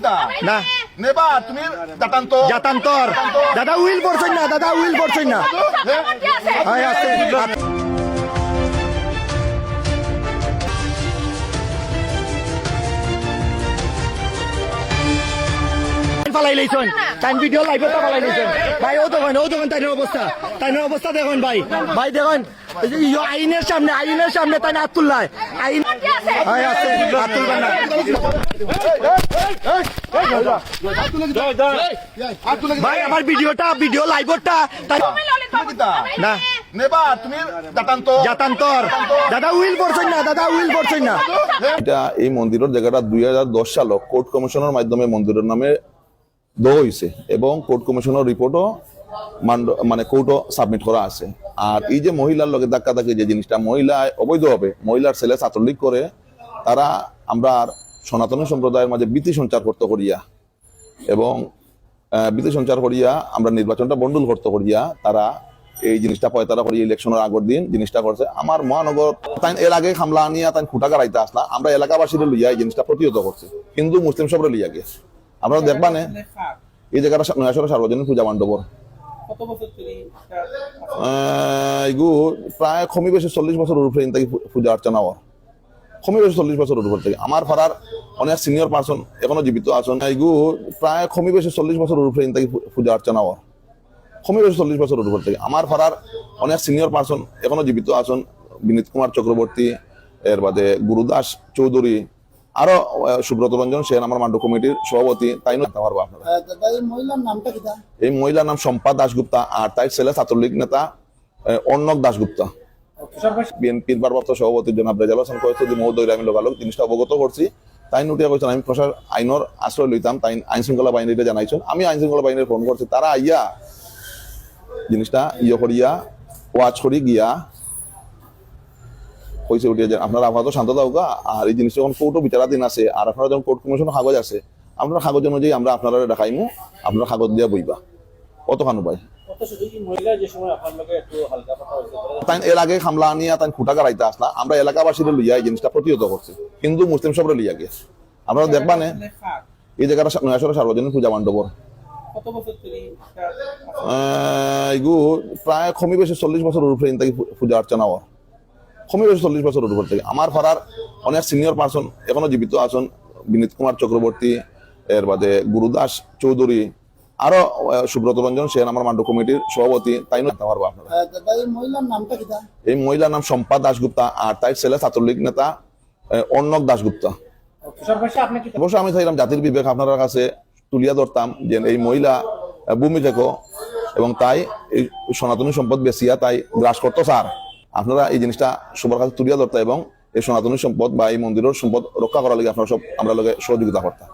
কিতা না নেবা তুমি জাতান্তর দাদা উইল পড়ছেন না দাদা উইল পড়ছেন না হয় আছে ফালাই লাইছেন টাইম ভিডিও লাইভে তো ফালাই লাইছেন ভাই ও দেখুন তাইনের অবস্থা দেখুন ভাই দেখুন আইনের সামনে তাই আব্দুল্লাহ আইন হয় আছে আব্দুল্লাহ না ভাই আমার ভিডিও লাইভটা না নেবা তুমি জাতান্তর দাদা উইল পড়ছেন না এটা এই মন্দিরের জায়গাটা 2010 সালে কোর্ট কমিশনের মাধ্যমে মন্দিরের নামে দেওয়া হয়েছে এবং কোর্ট কমিশনের রিপোর্টও মানে কোর্টও সাবমিট করা আছে। আর এই যে মহিলার লগে ধাক্কাধাক্কি যে জিনিসটা মহিলা অবৈধভাবে মহিলার ছেলে ছাত্রলীগ করে তারা আমরা সনাতনী সম্প্রদায়ের মাঝে ভীতি সঞ্চার করতে করিয়া এবং ভীতি সঞ্চার করিয়া আমরা নির্বাচনটা বন্ডুল করতে করিয়া তারা এই জিনিসটা পয়তারা করি ইলেকশনের আগের দিন জিনিসটা করছে। আমার মহানগর তাই এর আগে হামলা আনিয়া তাই খুঁটা গাড়াইতে আসলা আমরা এলাকাবাসীর লইয়া এই জিনিসটা প্রতিহত করছি হিন্দু মুসলিম সবরে লইয়া গিয়ে আপনারা দেখবানে এই জায়গাটা নয়াশরা সার্বজনীন পূজা মণ্ডপর এগু প্রায় কমই বেশি 40 বছর উপরে থেকে পূজা অর্চনা হওয়ার কমই বেশি 40 বছর উপর থেকে আমার পাড়ার অনেক সিনিয়র পার্সন এখনো জীবিত আছেন এগু প্রায় কমই বেশি 40 বছর উপরে থেকে পূজা অর্চনা হওয়ার কমই বেশি 40 বছর উপর থেকে আমার পাড়ার অনেক সিনিয়র পার্সন এখনো জীবিত আছেন বিনীত কুমার চক্রবর্তী এর বাদে গুরুদাস চৌধুরী আরো সুব্রত রঞ্জন সেন আমার মান্ডু কমিটির সভাপতি তাই না পারবো আপনারা এই মহিলার নাম শম্পা দাশগুপ্তা আর তাই ছেলে ছাত্রলীগ নেতা অর্ণব দাশগুপ্তা বিএনপির ভারপ্রাপ্ত সভাপতি জনাব রেজাল হোসেন কয়েকটি মহোদয় আমি লোকালোক জিনিসটা অবগত করছি তাই নোটিয়া কইছেন আমি প্রশাসন আইনের আশ্রয় লইতাম তাই আইন শৃঙ্খলা বাহিনীতে জানাইছেন আমি আইন শৃঙ্খলা বাহিনীর ফোন করছি তারা আইয়া জিনিসটা করিয়া ওয়াচ করি গিয়া কইছে উঠিয়ে যান আপনারা আপাতত শান্ত থাকুকা আর এই জিনিসটা যখন কোর্টও বিচারাধীন আছে আর আপনারা যখন কোর্ট কমিশনের কাগজ আছে আপনার কাগজ অনুযায়ী আমরা আপনারা দেখাইমু আপনারা কাগজ দিয়া বইবা কতখান উপায় তাই এর আগে হামলা আনিয়া তাই খুঁটা গাড়াইতে আসলা আমরা এলাকাবাসীর লইয়া এই জিনিসটা প্রতিহত করছি হিন্দু মুসলিম সবরে লইয়া গিয়ে আপনারা দেখবানে এই জায়গাটা নয়াশরা সার্বজনীন পূজা মণ্ডপর এগু প্রায় কমই বেশি 40 বছর উপরে থেকে পূজা অর্চনা হওয়ার কমই বেশি 40 বছর উপর থেকে আমার পাড়ার অনেক সিনিয়র পার্সন এখনো জীবিত আছেন বিনীত কুমার চক্রবর্তী এর বাদে গুরুদাস চৌধুরী আরো সুব্রত রঞ্জন সেন আমার মান্ডু কমিটির সভাপতি তাই না পারবো আপনারা এই মহিলার নাম শম্পা দাশগুপ্তা আর তাই ছেলে ছাত্রলীগ নেতা অর্ণব দাশগুপ্তা অবশ্য আমি চাইলাম জাতির বিবেক আপনার কাছে তুলিয়া ধরতাম যে এই মহিলা ভূমি থেকে এবং তাই এই সনাতনী সম্পদ বেচিয়া তাই গ্রাস করতো স্যার আপনারা এই জিনিসটা সবার কাছে তুলিয়া ধরতা এবং এই সনাতনী সম্পদ বা এই মন্দিরের সম্পদ রক্ষা করার লাগে আপনারা সব আমরা লগে সহযোগিতা করতাম।